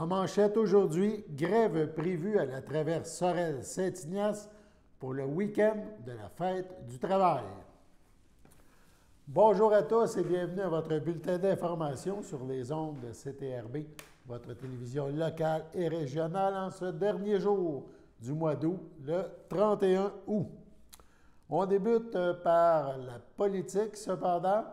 manchette aujourd'hui, grève prévue à la traverse Sorel-Saint-Ignace pour le week-end de la fête du travail. Bonjour à tous et bienvenue à votre bulletin d'information sur les ondes de CTRB, votre télévision locale et régionale en ce dernier jour du mois d'août, le 31 août. On débute par la politique, cependant.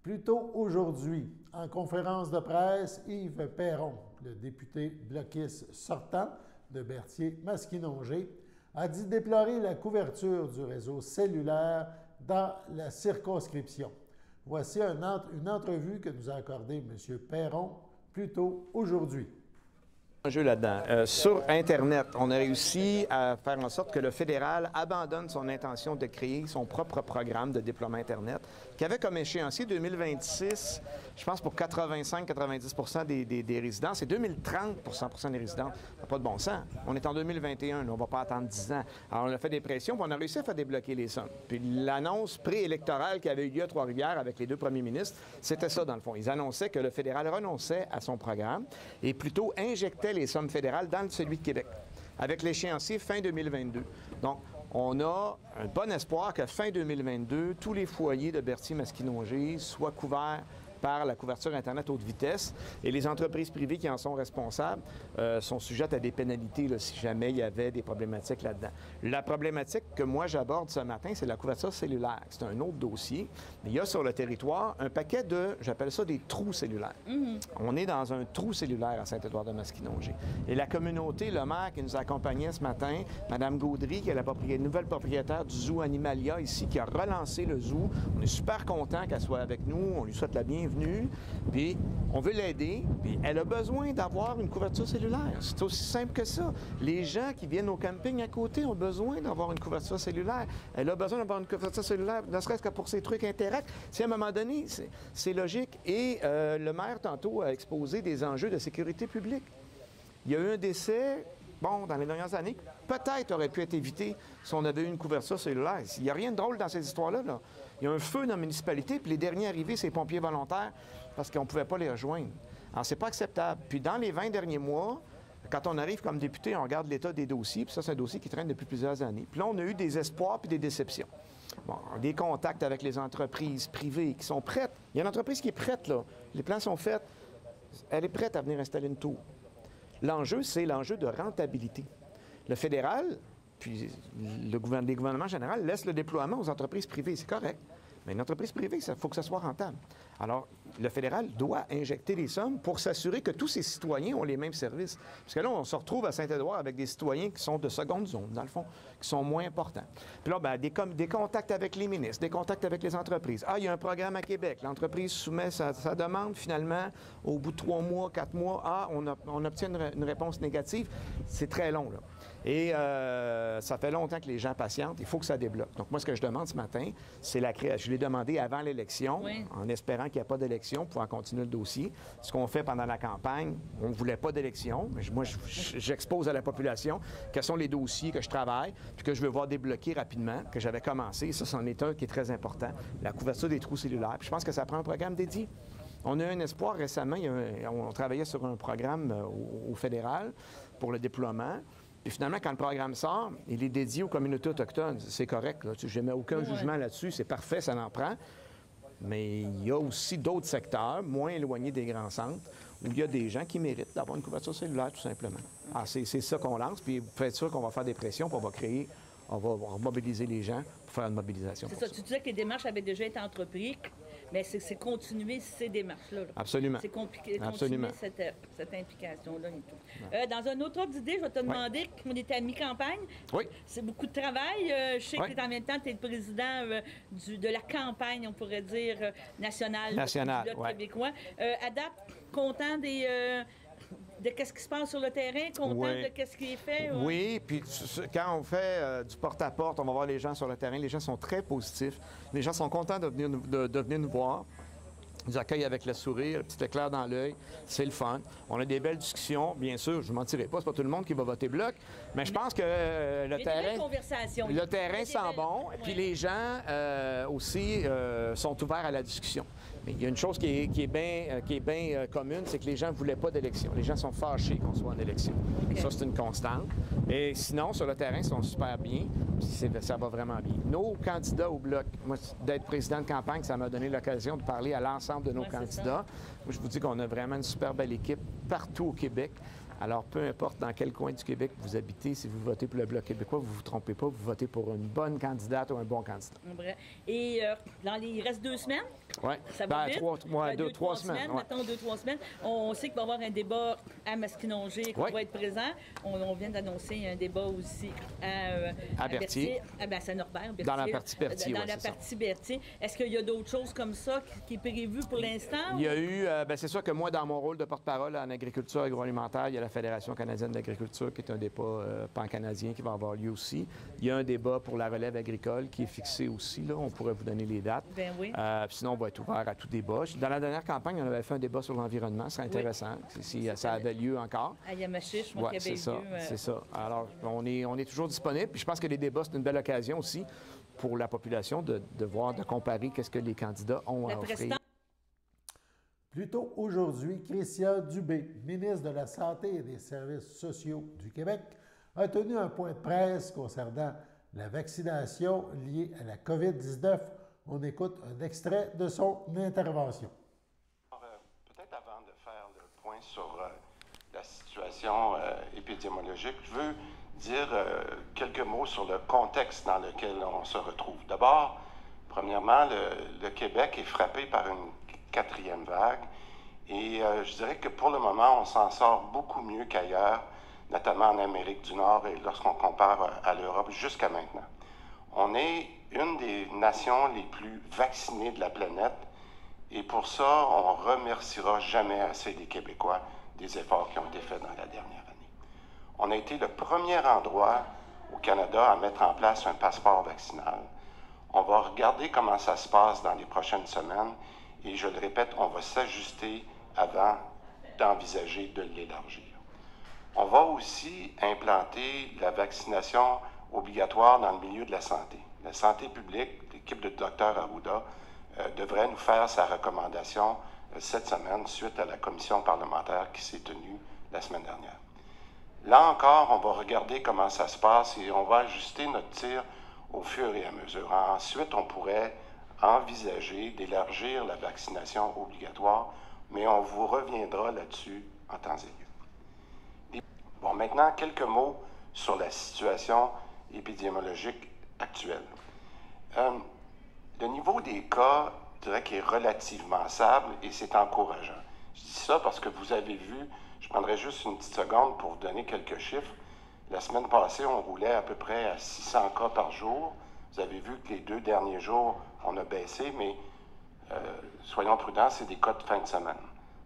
Plus tôt aujourd'hui, en conférence de presse, Yves Perron, le député bloquiste sortant de Berthier-Maskinongé, a dit déplorer la couverture du réseau cellulaire dans la circonscription. Voici une entrevue que nous a accordée M. Perron plus tôt aujourd'hui. Un jeu là-dedans. Sur Internet, on a réussi à faire en sorte que le fédéral abandonne son intention de créer son propre programme de déploiement Internet, qui avait comme échéancier 2026, je pense pour 85-90 des résidents, c'est 2030 pour 100 des résidents. Ça n'a pas de bon sens. On est en 2021, là, on ne va pas attendre 10 ans. Alors, on a fait des pressions, puis on a réussi à faire débloquer les sommes. Puis l'annonce préélectorale qui avait eu lieu à Trois-Rivières avec les deux premiers ministres, c'était ça, dans le fond. Ils annonçaient que le fédéral renonçait à son programme et plutôt injectait les sommes fédérales dans celui de Québec, avec l'échéancier fin 2022. Donc, on a un bon espoir que fin 2022, tous les foyers de Berthier-Maskinongé soient couverts par la couverture Internet haute vitesse et les entreprises privées qui en sont responsables sont sujettes à des pénalités là, si jamais il y avait des problématiques là-dedans. La problématique que moi j'aborde ce matin, c'est la couverture cellulaire. C'est un autre dossier. Il y a sur le territoire un paquet de, j'appelle ça des trous cellulaires. On est dans un trou cellulaire à Saint-Édouard-de-Maskinongé. Et la communauté, le maire qui nous accompagnait ce matin, Mme Gaudry, qui est la nouvelle propriétaire du zoo Animalia ici, qui a relancé le zoo. On est super content qu'elle soit avec nous. On lui souhaite la bienvenue. Puis on veut l'aider, puis elle a besoin d'avoir une couverture cellulaire. C'est aussi simple que ça. Les gens qui viennent au camping à côté ont besoin d'avoir une couverture cellulaire. Elle a besoin d'avoir une couverture cellulaire, ne serait-ce que pour ces trucs Interact. Si à un moment donné, c'est logique. Et le maire, tantôt, a exposé des enjeux de sécurité publique. Il y a eu un décès, bon, dans les dernières années, peut-être aurait pu être évité si on avait eu une couverture cellulaire. Il n'y a rien de drôle dans ces histoires-là, là. Il y a un feu dans la municipalité, puis les derniers arrivés, c'est les pompiers volontaires, parce qu'on ne pouvait pas les rejoindre. Alors, c'est pas acceptable. Puis dans les 20 derniers mois, quand on arrive comme député, on regarde l'état des dossiers, puis ça, c'est un dossier qui traîne depuis plusieurs années. Puis là, on a eu des espoirs puis des déceptions. Bon, des contacts avec les entreprises privées qui sont prêtes. Il y a une entreprise qui est prête, là. Les plans sont faits. Elle est prête à venir installer une tour. L'enjeu, c'est l'enjeu de rentabilité. Le fédéral, puis les gouvernements généraux laissent le déploiement aux entreprises privées. C'est correct. Mais une entreprise privée, il faut que ça soit rentable. Alors, le fédéral doit injecter les sommes pour s'assurer que tous ses citoyens ont les mêmes services. Parce que là, on se retrouve à Saint-Édouard avec des citoyens qui sont de seconde zone, dans le fond, qui sont moins importants. Puis là, bien, des contacts avec les ministres, des contacts avec les entreprises. Ah, il y a un programme à Québec. L'entreprise soumet sa demande. Finalement, au bout de 3 mois, 4 mois, on obtient une réponse négative. C'est très long, là. Et ça fait longtemps que les gens patientent. Il faut que ça débloque. Donc, moi, ce que je demande ce matin, c'est la création. Je l'ai demandé avant l'élection, oui, en espérant qu'il n'y ait pas d'élection pour pouvoir continuer le dossier. Ce qu'on fait pendant la campagne, on ne voulait pas d'élection. Moi, j'expose à la population quels sont les dossiers que je travaille puis que je veux voir débloquer rapidement, que j'avais commencé. Ça, c'en est un qui est très important. La couverture des trous cellulaires. Puis je pense que ça prend un programme dédié. On a eu un espoir récemment. On travaillait sur un programme au fédéral pour le déploiement. Puis finalement, quand le programme sort, il est dédié aux communautés autochtones. C'est correct. Je n'ai aucun jugement là-dessus. C'est parfait, ça en prend. Mais il y a aussi d'autres secteurs, moins éloignés des grands centres, où il y a des gens qui méritent d'avoir une couverture cellulaire, tout simplement. Alors, c'est ça qu'on lance. Puis vous faites sûr qu'on va faire des pressions, puis on va mobiliser les gens pour faire une mobilisation. C'est ça. Tu disais que les démarches avaient déjà été entreprises, mais c'est continuer ces démarches-là. Absolument. C'est compliqué, continuer cette implication-là et tout. Ouais. Dans un autre ordre d'idée, je vais te demander, on était à mi-campagne. Oui. C'est beaucoup de travail. Je sais que en même temps, tu es le président de la campagne, on pourrait dire, nationale du Bloc québécois. À date, content de qu'est-ce qui se passe sur le terrain, content de qu'est-ce qui est fait? Oui, puis quand on fait du porte-à-porte, on va voir les gens sur le terrain, les gens sont très positifs. Les gens sont contents de venir nous voir. Ils accueillent avec le sourire, le petit éclair dans l'œil. C'est le fun. On a des belles discussions. Bien sûr, je ne mentirai pas, c'est pas tout le monde qui va voter Bloc, mais je pense que le terrain sent bon. Puis les gens aussi sont ouverts à la discussion. Mais il y a une chose qui est bien commune, c'est que les gens ne voulaient pas d'élection. Les gens sont fâchés qu'on soit en élection. Okay. Ça, c'est une constante. Et sinon, sur le terrain, ils sont super bien. Ça va vraiment bien. Nos candidats au Bloc, moi, d'être président de campagne, ça m'a donné l'occasion de parler à l'ensemble de nos candidats. Moi, je vous dis qu'on a vraiment une super belle équipe partout au Québec. Alors, peu importe dans quel coin du Québec vous habitez, si vous votez pour le Bloc québécois, vous ne vous trompez pas, vous votez pour une bonne candidate ou un bon candidat. Et il reste 2 semaines? Oui. Ça va vite? 3 semaines. Mettons 2-3 semaines. On sait qu'il va y avoir un débat à Masquinongé qui va être présent. On vient d'annoncer un débat aussi à Berthier. À Saint-Norbert. Dans la partie Berthier. Dans la partie Berthier. Est-ce qu'il y a d'autres choses comme ça qui est prévu pour l'instant? Il y a eu, c'est sûr que moi, dans mon rôle de porte-parole en agriculture agroalimentaire, il y a la Fédération canadienne d'agriculture qui est un débat pan-canadien qui va avoir lieu aussi. Il y a un débat pour la relève agricole qui est fixé aussi. Là. On pourrait vous donner les dates. Bien oui. Sinon, on va être ouvert à tout débat. Dans la dernière campagne, on avait fait un débat sur l'environnement. C'est intéressant. Si ça avait lieu encore. À Yamachiche, moi, c'est ça. C'est ça. Alors, on est toujours disponible. Puis je pense que les débats, c'est une belle occasion aussi pour la population de voir, de comparer qu'est-ce que les candidats ont à offrir. Plus tôt aujourd'hui, Christian Dubé, ministre de la Santé et des Services sociaux du Québec, a tenu un point de presse concernant la vaccination liée à la COVID-19. On écoute un extrait de son intervention. Peut-être avant de faire le point sur la situation épidémiologique, je veux dire quelques mots sur le contexte dans lequel on se retrouve. D'abord, premièrement, le Québec est frappé par une 4e vague. Et je dirais que pour le moment, on s'en sort beaucoup mieux qu'ailleurs, notamment en Amérique du Nord et lorsqu'on compare à l'Europe jusqu'à maintenant. On est une des nations les plus vaccinées de la planète et pour ça, on ne remerciera jamais assez les Québécois des efforts qui ont été faits dans la dernière année. On a été le premier endroit au Canada à mettre en place un passeport vaccinal. On va regarder comment ça se passe dans les prochaines semaines. Et je le répète, on va s'ajuster avant d'envisager de l'élargir. On va aussi implanter la vaccination obligatoire dans le milieu de la santé. La santé publique, l'équipe de Dr Arruda, devrait nous faire sa recommandation cette semaine suite à la commission parlementaire qui s'est tenue la semaine dernière. Là encore, on va regarder comment ça se passe et on va ajuster notre tir au fur et à mesure. Ensuite, on pourrait envisager d'élargir la vaccination obligatoire, mais on vous reviendra là-dessus en temps et lieu. Bon, maintenant, quelques mots sur la situation épidémiologique actuelle. Le niveau des cas, je dirais qu'il est relativement stable et c'est encourageant. Je dis ça parce que vous avez vu, je prendrai juste une petite seconde pour vous donner quelques chiffres. La semaine passée, on roulait à peu près à 600 cas par jour. Vous avez vu que les 2 derniers jours, on a baissé, mais soyons prudents, c'est des cas de fin de semaine.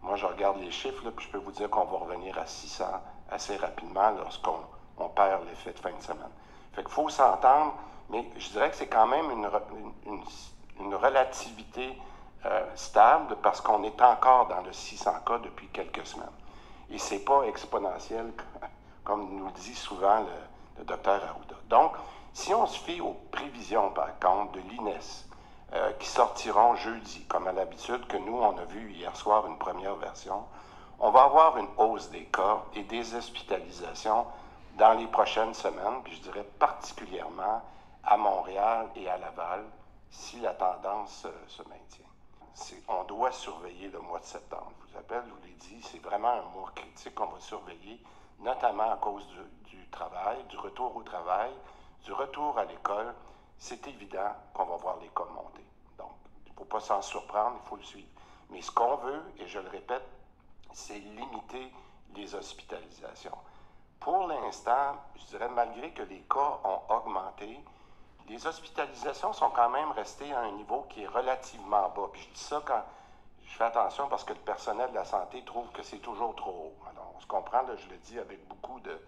Moi, je regarde les chiffres, là, puis je peux vous dire qu'on va revenir à 600 assez rapidement lorsqu'on perd l'effet de fin de semaine. Fait qu'il faut s'entendre, mais je dirais que c'est quand même une relativité stable parce qu'on est encore dans le 600 cas depuis quelques semaines. Et c'est pas exponentiel, comme nous le dit souvent le docteur Arruda. Donc, si on se fie aux prévisions, par contre, de l'INES, qui sortiront jeudi, comme à l'habitude, que nous, on a vu hier soir une première version, on va avoir une hausse des cas et des hospitalisations dans les prochaines semaines, puis je dirais particulièrement à Montréal et à Laval, si la tendance se maintient. On doit surveiller le mois de septembre. Je vous l'ai dit, c'est vraiment un mois critique qu'on va surveiller, notamment à cause du travail, du retour au travail, du retour à l'école. C'est évident qu'on va voir les cas monter. Donc, il ne faut pas s'en surprendre, il faut le suivre. Mais ce qu'on veut, et je le répète, c'est limiter les hospitalisations. Pour l'instant, je dirais, malgré que les cas ont augmenté, les hospitalisations sont quand même restées à un niveau qui est relativement bas. Puis je dis ça quand je fais attention parce que le personnel de la santé trouve que c'est toujours trop haut. Alors, on se comprend, là, je le dis avec beaucoup de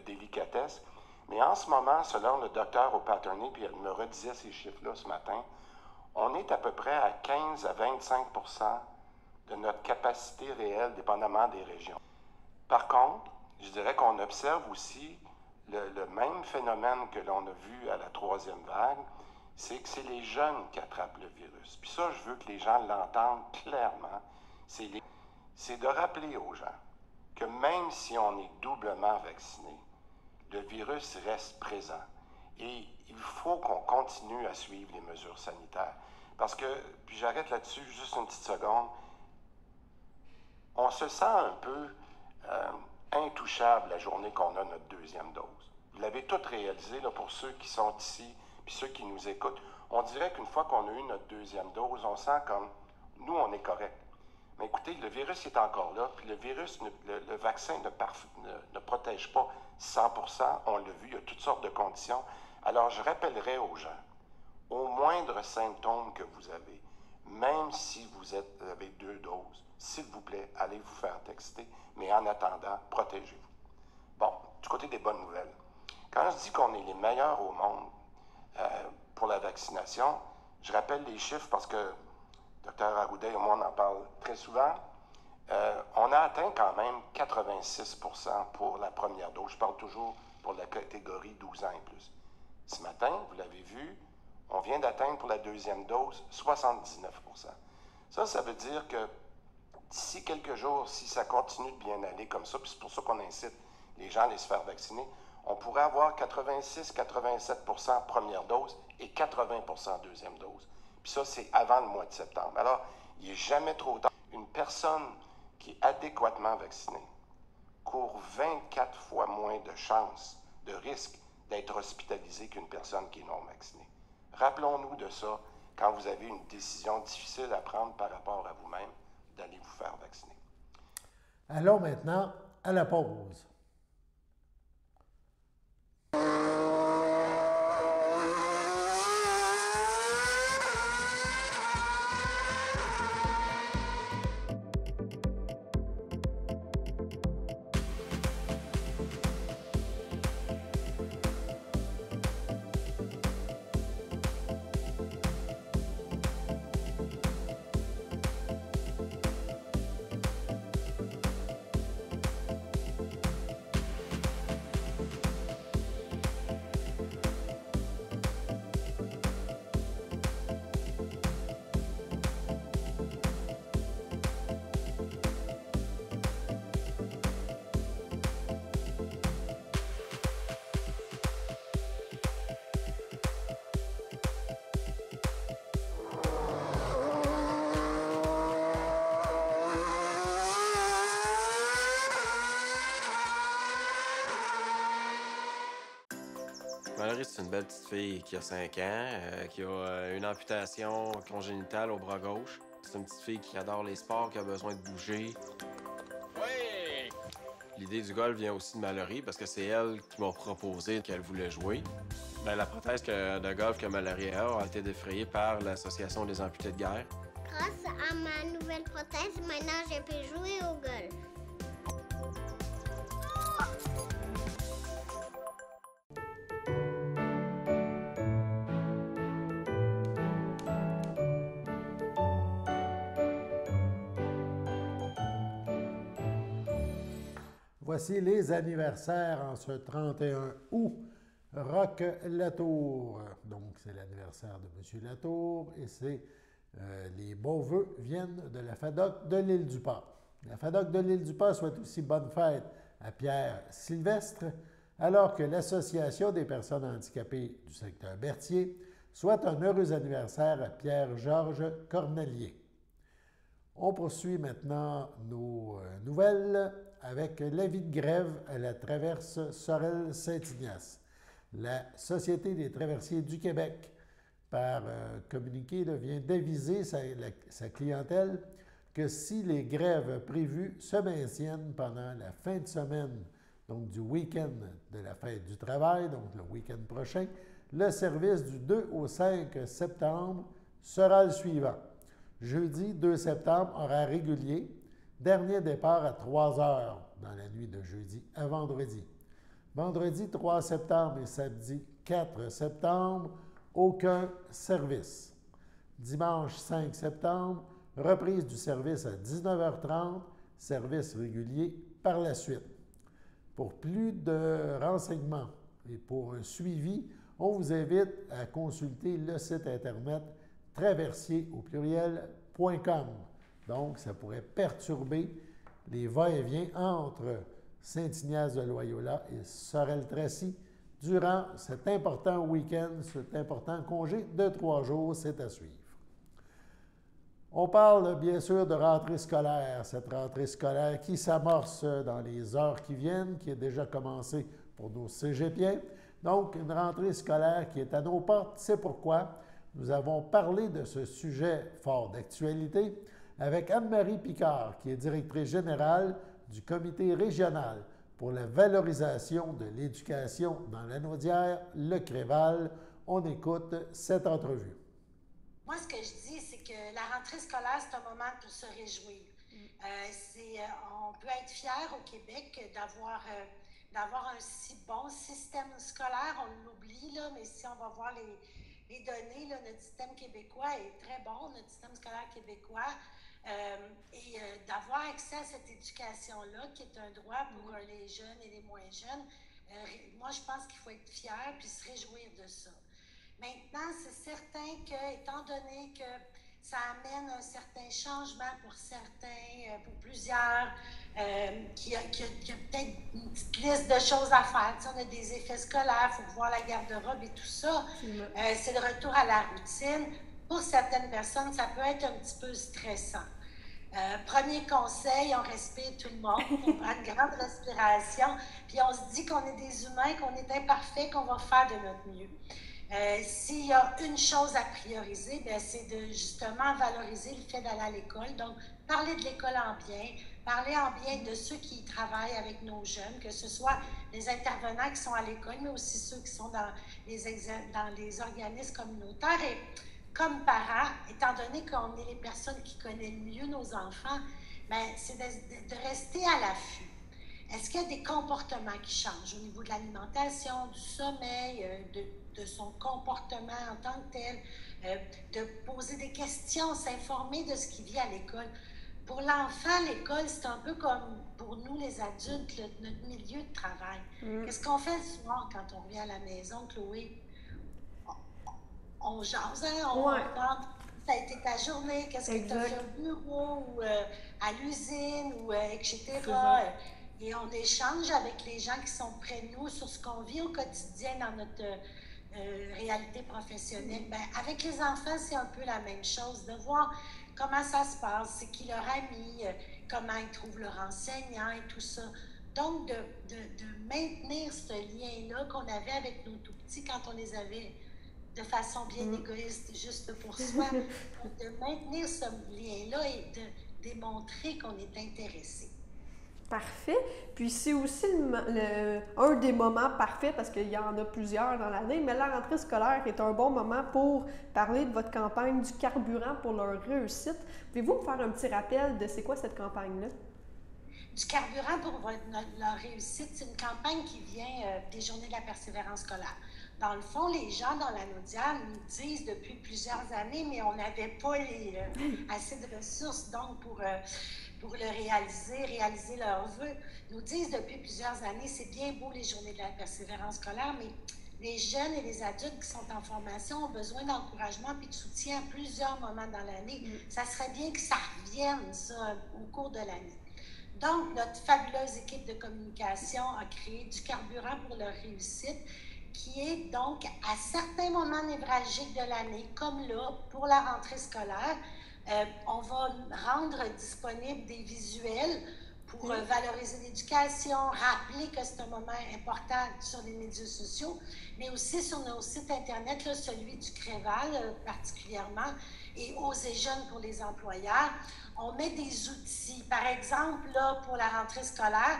délicatesse. Mais en ce moment, selon le docteur O'Patterney, puis elle me redisait ces chiffres-là ce matin, on est à peu près à 15 à 25 % de notre capacité réelle, dépendamment des régions. Par contre, je dirais qu'on observe aussi le même phénomène que l'on a vu à la 3e vague, c'est que c'est les jeunes qui attrapent le virus. Puis ça, je veux que les gens l'entendent clairement. C'est de rappeler aux gens que même si on est doublement vacciné, le virus reste présent. Et il faut qu'on continue à suivre les mesures sanitaires. Parce que, puis j'arrête là-dessus juste une petite seconde, on se sent un peu intouchable la journée qu'on a notre deuxième dose. Vous l'avez tout réalisé là, pour ceux qui sont ici, puis ceux qui nous écoutent. On dirait qu'une fois qu'on a eu notre deuxième dose, on sent comme, nous, on est correct. Mais écoutez, le virus est encore là, puis le virus, le vaccin ne protège pas 100%. On l'a vu, il y a toutes sortes de conditions. Alors, je rappellerai aux gens, au moindre symptôme que vous avez, même si vous avez 2 doses, s'il vous plaît, allez vous faire tester, mais en attendant, protégez-vous. Bon, du côté des bonnes nouvelles. Quand je dis qu'on est les meilleurs au monde pour la vaccination, je rappelle les chiffres parce que Dr. Arruda et moi, on en parle très souvent. On a atteint quand même 86% pour la première dose. Je parle toujours pour la catégorie 12 ans et plus. Ce matin, vous l'avez vu, on vient d'atteindre pour la deuxième dose 79%. Ça veut dire que d'ici quelques jours, si ça continue de bien aller comme ça, puis c'est pour ça qu'on incite les gens à aller se faire vacciner, on pourrait avoir 86-87% première dose et 80% deuxième dose. Puis ça, c'est avant le mois de septembre. Alors, il n'est jamais trop tard. Une personne qui est adéquatement vaccinée court 24 fois moins de chances, de risque d'être hospitalisée qu'une personne qui est non vaccinée. Rappelons-nous de ça quand vous avez une décision difficile à prendre par rapport à vous-même, d'aller vous faire vacciner. Allons maintenant à la pause. Valérie, c'est une belle petite fille qui a 5 ans, qui a une amputation congénitale au bras gauche. C'est une petite fille qui adore les sports, qui a besoin de bouger. Oui! L'idée du golf vient aussi de Mallory parce que c'est elle qui m'a proposé qu'elle voulait jouer. Ben, la prothèse de golf que Mallory a été défrayée par l'Association des amputés de guerre. Grâce à ma nouvelle prothèse, maintenant je peux jouer au golf. Voici les anniversaires en ce 31 août. Roch Latour, donc c'est l'anniversaire de M. Latour, et c'est les beaux vœux viennent de la FADOC de l'Île-du-Pas. La FADOC de l'Île-du-Pas souhaite aussi bonne fête à Pierre Sylvestre, alors que l'Association des personnes handicapées du secteur Berthier souhaite un heureux anniversaire à Pierre-Georges Cornelier. On poursuit maintenant nos nouvelles avec l'avis de grève à la traverse Sorel-Saint-Ignace. La Société des traversiers du Québec, par communiqué, vient d'aviser sa clientèle que si les grèves prévues se maintiennent pendant la fin de semaine, donc du week-end de la fête du travail, donc le week-end prochain, le service du 2 au 5 septembre sera le suivant. Jeudi 2 septembre, horaire régulier, dernier départ à 3 heures dans la nuit de jeudi à vendredi. Vendredi 3 septembre et samedi 4 septembre, aucun service. Dimanche 5 septembre, reprise du service à 19h30, service régulier par la suite. Pour plus de renseignements et pour un suivi, On vous invite à consulter le site Internet traversier au pluriel.com. Donc, ça pourrait perturber les va-et-vient entre Saint-Ignace-de-Loyola et Sorel-Tracy durant cet important week-end, cet important congé de 3 jours. C'est à suivre. On parle bien sûr de rentrée scolaire, cette rentrée scolaire qui s'amorce dans les heures qui viennent, qui est déjà commencée pour nos cégepiens. Donc, une rentrée scolaire qui est à nos portes. C'est pourquoi nous avons parlé de ce sujet fort d'actualité avec Anne-Marie Picard, qui est directrice générale du Comité régional pour la valorisation de l'éducation dans Lanaudière, le Créval. On écoute cette entrevue. Moi, ce que je dis, c'est que la rentrée scolaire, c'est un moment pour se réjouir. On peut être fier au Québec d'avoir un si bon système scolaire. On l'oublie, là, mais si on va voir les données, là, notre système québécois est très bon, notre système scolaire québécois. D'avoir accès à cette éducation-là, qui est un droit pour les jeunes et les moins jeunes, moi, je pense qu'il faut être fier puis se réjouir de ça. Maintenant, c'est certain que, étant donné que ça amène un certain changement pour certains, pour plusieurs, qu'il y a peut-être une petite liste de choses à faire. Tu sais, on a des effets scolaires, il faut voir la garde-robe et tout ça. C'est le retour à la routine. Pour certaines personnes, ça peut être un petit peu stressant. Premier conseil, on respire tout le monde, on prend une grande respiration, puis on se dit qu'on est des humains, qu'on est imparfaits, qu'on va faire de notre mieux. S'il y a une chose à prioriser, c'est de justement valoriser le fait d'aller à l'école. Donc, parler de l'école en bien, parler en bien de ceux qui travaillent avec nos jeunes, que ce soit les intervenants qui sont à l'école, mais aussi ceux qui sont dans les organismes communautaires. Et comme parents, étant donné qu'on est les personnes qui connaissent mieux nos enfants, c'est de rester à l'affût. Est-ce qu'il y a des comportements qui changent au niveau de l'alimentation, du sommeil, de son comportement en tant que tel, de poser des questions, s'informer de ce qu'il vit à l'école. Pour l'enfant, l'école, c'est un peu comme pour nous, les adultes, notre milieu de travail. Qu'est-ce qu'on fait le soir quand on revient à la maison, Chloé? On jase, hein? On demande, ça a été ta journée, qu'est-ce que tu as fait au bureau, ou à l'usine, ou etc. Et on échange avec les gens qui sont près de nous sur ce qu'on vit au quotidien dans notre réalité professionnelle. Avec les enfants, c'est un peu la même chose, de voir comment ça se passe, c'est qui leur ami, comment ils trouvent leur enseignant et tout ça. Donc, de maintenir ce lien-là qu'on avait avec nos tout-petits quand on les avait de façon bien égoïste, juste pour soi, de maintenir ce lien-là et de démontrer qu'on est intéressé. Parfait. Puis c'est aussi un des moments parfaits, parce qu'il y en a plusieurs dans l'année, mais la rentrée scolaire est un bon moment pour parler de votre campagne du carburant pour leur réussite. Pouvez-vous me faire un petit rappel de c'est quoi cette campagne-là? Du carburant pour leur réussite, c'est une campagne qui vient des Journées de la persévérance scolaire. Dans le fond, les gens dans Lanaudière nous disent depuis plusieurs années, mais on n'avait pas assez de ressources donc pour le réaliser leurs vœux. Nous disent depuis plusieurs années, c'est bien beau les Journées de la persévérance scolaire, mais les jeunes et les adultes qui sont en formation ont besoin d'encouragement et de soutien à plusieurs moments dans l'année. Ça serait bien que ça revienne, ça, au cours de l'année. Donc, notre fabuleuse équipe de communication a créé du carburant pour leur réussite, qui est donc à certains moments névralgiques de l'année, comme là, pour la rentrée scolaire, on va rendre disponibles des visuels pour valoriser l'éducation, rappeler que c'est un moment important sur les médias sociaux, mais aussi sur nos sites Internet, là, celui du Créval particulièrement, et Oser Jeunes pour les employeurs. On met des outils. Par exemple, là, pour la rentrée scolaire,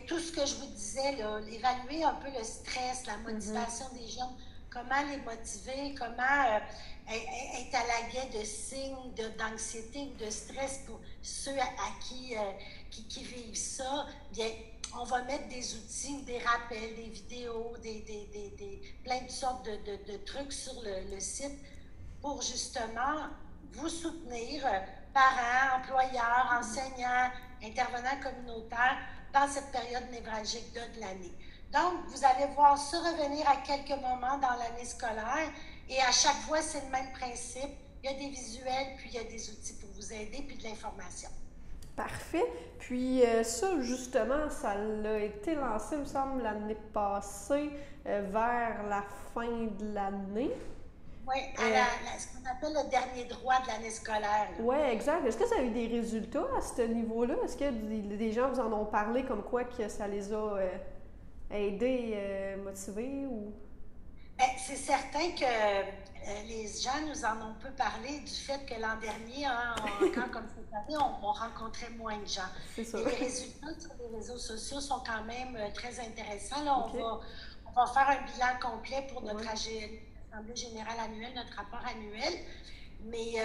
tout ce que je vous disais, là, évaluer un peu le stress, la motivation des jeunes, comment les motiver, comment être à l'aguet de signes d'anxiété ou de stress pour ceux à qui vivent ça. Bien, on va mettre des outils, des rappels, des vidéos, plein de sortes de trucs sur le site pour justement vous soutenir, parents, employeurs, enseignants, intervenants communautaires, dans cette période névralgique de l'année. Donc, vous allez voir ça revenir à quelques moments dans l'année scolaire et à chaque fois, c'est le même principe. Il y a des visuels, puis il y a des outils pour vous aider, puis de l'information. Parfait. Puis ça, justement, ça a été lancé, il me semble, l'année passée, vers la fin de l'année. Oui, ce qu'on appelle le dernier droit de l'année scolaire. Oui, exact. Est-ce que ça a eu des résultats à ce niveau-là? Est-ce que des gens vous en ont parlé comme quoi que ça les a aidés, motivés? Ou... C'est certain que les gens nous en ont peu parlé du fait que l'an dernier, quand comme cette année, on rencontrait moins de gens. Et les résultats sur les réseaux sociaux sont quand même très intéressants. Là, on va faire un bilan complet pour notre Assemblée générale annuelle, notre rapport annuel. Mais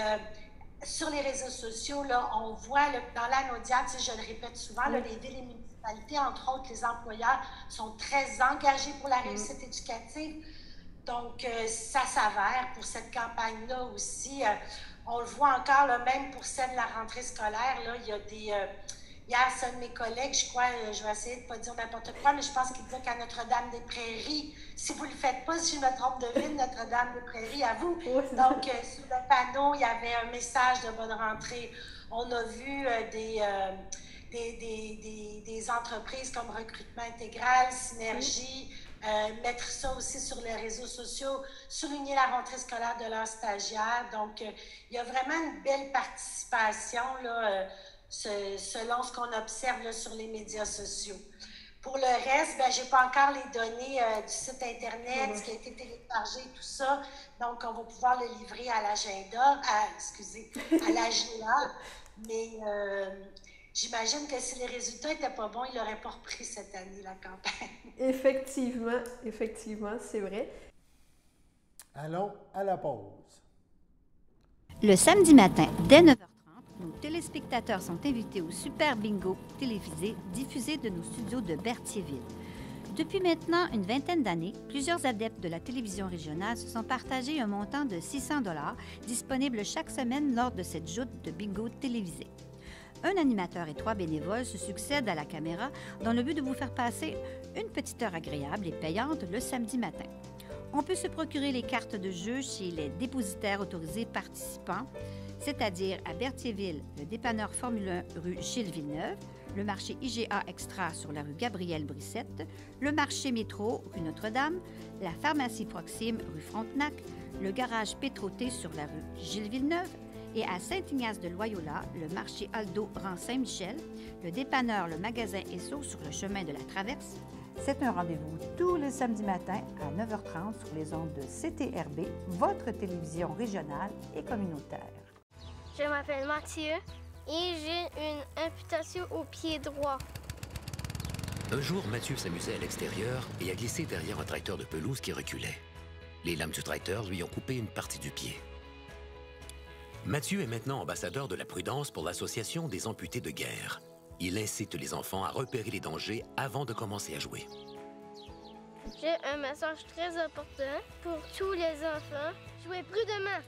sur les réseaux sociaux, là, on voit dans l'anodiat, je le répète souvent, là, les villes et municipalités, entre autres, les employeurs sont très engagés pour la réussite éducative. Donc, ça s'avère pour cette campagne-là aussi. On le voit encore, là, même pour celle de la rentrée scolaire, là, il y a des... hier, c'est un de mes collègues, je crois, je vais essayer de ne pas dire n'importe quoi, mais je pense qu'il disait qu'à Notre-Dame-des-Prairies, si vous ne le faites pas, si je me trompe de ville, Notre-Dame-des-Prairies, à vous. Donc, sur le panneau, il y avait un message de bonne rentrée. On a vu des entreprises comme Recrutement Intégral, Synergie, mettre ça aussi sur les réseaux sociaux, souligner la rentrée scolaire de leurs stagiaires. Donc, il y a vraiment une belle participation là, selon ce qu'on observe là, sur les médias sociaux. Pour le reste, je n'ai pas encore les données du site Internet, ce qui a été téléchargé, tout ça. Donc, on va pouvoir le livrer à l'agenda, à l'agenda. Mais j'imagine que si les résultats n'étaient pas bons, ils n'auraient pas repris cette année, la campagne. Effectivement, c'est vrai. Allons à la pause. Le samedi matin, dès 9h30, nos téléspectateurs sont invités au Super Bingo télévisé diffusé de nos studios de Berthierville. Depuis maintenant une vingtaine d'années, plusieurs adeptes de la télévision régionale se sont partagés un montant de 600 $ disponible chaque semaine lors de cette joute de bingo télévisé. Un animateur et 3 bénévoles se succèdent à la caméra dans le but de vous faire passer une petite heure agréable et payante le samedi matin. On peut se procurer les cartes de jeu chez les dépositaires autorisés participants, c'est-à-dire à Berthierville, le dépanneur Formule 1 rue Gilles Villeneuve, le marché IGA Extra sur la rue Gabrielle Brissette, le marché Métro rue Notre-Dame, la pharmacie Proxime rue Frontenac, le garage Pétroté sur la rue Gilles Villeneuve et à Saint-Ignace-de-Loyola, le marché Aldo rang Saint-Michel, le dépanneur Le Magasin Esso sur le chemin de la Traverse. C'est un rendez-vous tous les samedis matins à 9h30 sur les ondes de CTRB, votre télévision régionale et communautaire. Je m'appelle Mathieu et j'ai une amputation au pied droit. Un jour, Mathieu s'amusait à l'extérieur et a glissé derrière un tracteur de pelouse qui reculait. Les lames du tracteur lui ont coupé une partie du pied. Mathieu est maintenant ambassadeur de la prudence pour l'Association des amputés de guerre. Il incite les enfants à repérer les dangers avant de commencer à jouer. J'ai un message très important pour tous les enfants. Jouez prudemment!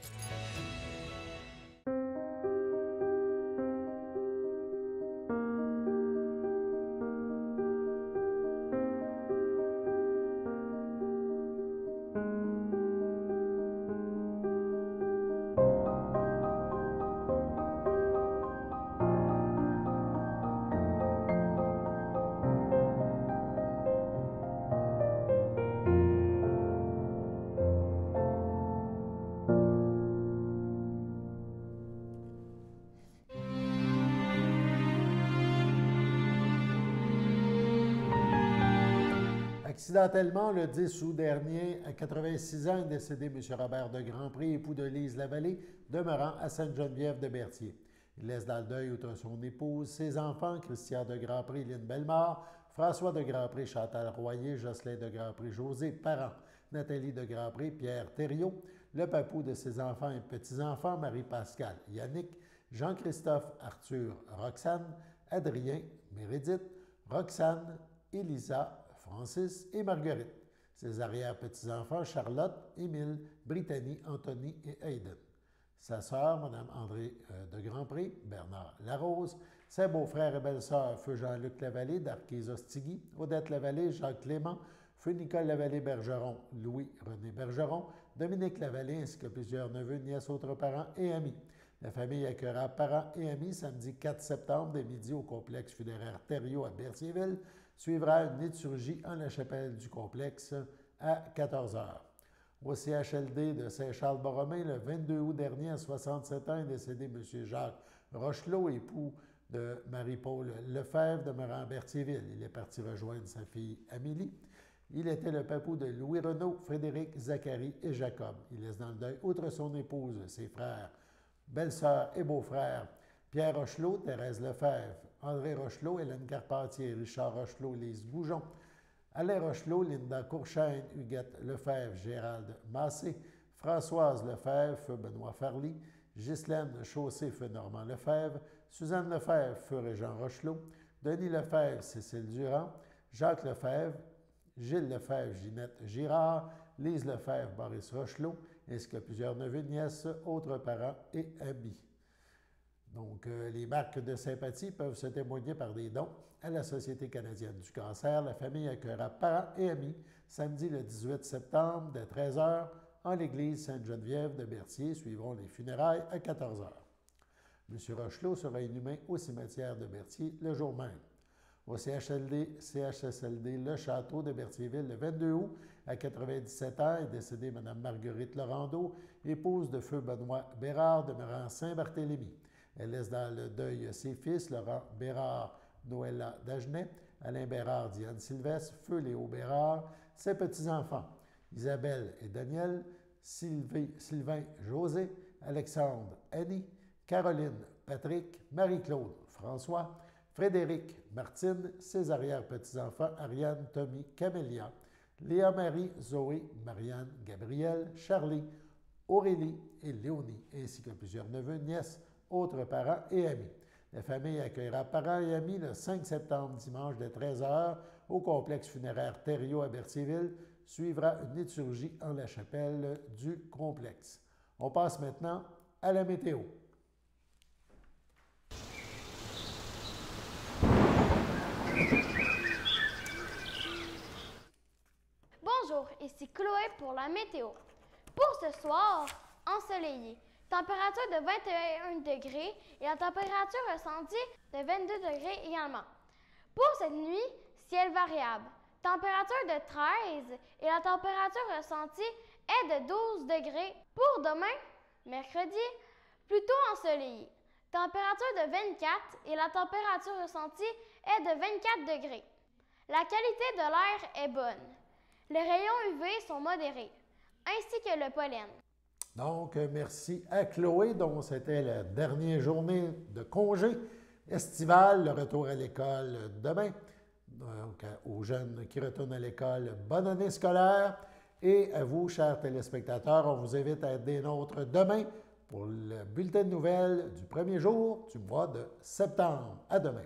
Accidentellement, le 10 août dernier, à 86 ans, est décédé M. Robert de Grandpré, époux de Lise Lavallée, demeurant à Sainte-Geneviève de Berthier. Il laisse dans le deuil, outre son épouse, ses enfants, Christian de Grandpré, Lynne Bellemare, François de Grandpré, Chantal Royer, Jocelyn de Grandpré, José Parent, Nathalie de Grandpré, Pierre Thériault, le papou de ses enfants et petits-enfants, Marie-Pascale, Yannick, Jean-Christophe, Arthur, Roxane, Adrien, Mérédith, Roxane, Élisa, Francis et Marguerite. Ses arrière-petits-enfants, Charlotte, Émile, Brittany, Anthony et Hayden. sa sœur, Mme André de Grandpré, Bernard Larose, ses beaux-frères et belles-sœurs, feu Jean-Luc Lavallée d'Arqués-Ostigui, Odette Lavallée, Jacques Clément, feu Nicole Lavallée-Bergeron, Louis-René Bergeron, Dominique Lavallée, ainsi que plusieurs neveux, nièces, autres parents et amis. La famille accueillera parents et amis samedi 4 septembre dès midi au complexe funéraire Thériault à Berthierville. Suivra une liturgie en la chapelle du complexe à 14 h. Au CHLD de Saint-Charles-Borromée, le 22 août dernier, à 67 ans, est décédé M. Jacques Rochelot, époux de Marie-Paul Lefebvre, demeurant à Berthierville. Il est parti rejoindre sa fille Amélie. Il était le papou de Louis Renaud, Frédéric, Zacharie et Jacob. Il laisse dans le deuil, outre son épouse, ses frères, belle-sœur et beau-frère, Pierre Rochelot, Thérèse Lefebvre, André Rochelot, Hélène Carpentier, Richard Rochelot, Lise Goujon, Alain Rochelot, Linda Courchaine, Huguette Lefebvre, Gérald Massé, Françoise Lefebvre, feu Benoît Farly, Ghislaine Chaussé, feu Normand Lefebvre, Suzanne Lefebvre, feu Régent Rochelot, Denis Lefebvre, Cécile Durand, Jacques Lefebvre, Gilles Lefebvre, Ginette Girard, Lise Lefebvre, Boris Rochelot, ainsi que plusieurs neveux, nièces, autres parents et amis. Donc, les marques de sympathie peuvent se témoigner par des dons à la Société canadienne du cancer. La famille accueillera parents et amis samedi le 18 septembre dès 13 h en l'église Sainte-Geneviève de Berthier. Suivront les funérailles à 14 h. M. Rochelot sera inhumé au cimetière de Berthier le jour même. Au CHSLD Le Château de Berthierville, le 22 août, à 97 ans, est décédée Mme Marguerite Laurando, épouse de feu Benoît Bérard, demeurant Saint-Barthélemy. Elle laisse dans le deuil ses fils, Laurent Bérard, Noëlla Dagenet, Alain Bérard, Diane Sylvestre, feu Léo Bérard, ses petits-enfants, Isabelle et Daniel, Sylvain José, Alexandre Annie, Caroline Patrick, Marie-Claude François, Frédéric Martine, ses arrière-petits-enfants, Ariane, Tommy, Camélia, Léa-Marie, Zoé, Marianne, Gabrielle, Charlie, Aurélie et Léonie, ainsi que plusieurs neveux, nièces, autres parents et amis. La famille accueillera parents et amis le 5 septembre, dimanche, dès 13 h, au complexe funéraire Thériault à Berthierville. Suivra une liturgie en la chapelle du complexe. On passe maintenant à la météo. Bonjour, ici Chloé pour la météo. Pour ce soir, ensoleillé. Température de 21 degrés et la température ressentie de 22 degrés également. Pour cette nuit, ciel variable. Température de 13 et la température ressentie est de 12 degrés. Pour demain, mercredi, plutôt ensoleillé. Température de 24 et la température ressentie est de 24 degrés. La qualité de l'air est bonne. Les rayons UV sont modérés, ainsi que le pollen. Donc, merci à Chloé, dont c'était la dernière journée de congé estival, le retour à l'école demain. Donc, aux jeunes qui retournent à l'école, bonne année scolaire. Et à vous, chers téléspectateurs, on vous invite à être des nôtres demain pour le bulletin de nouvelles du premier jour du mois de septembre. À demain.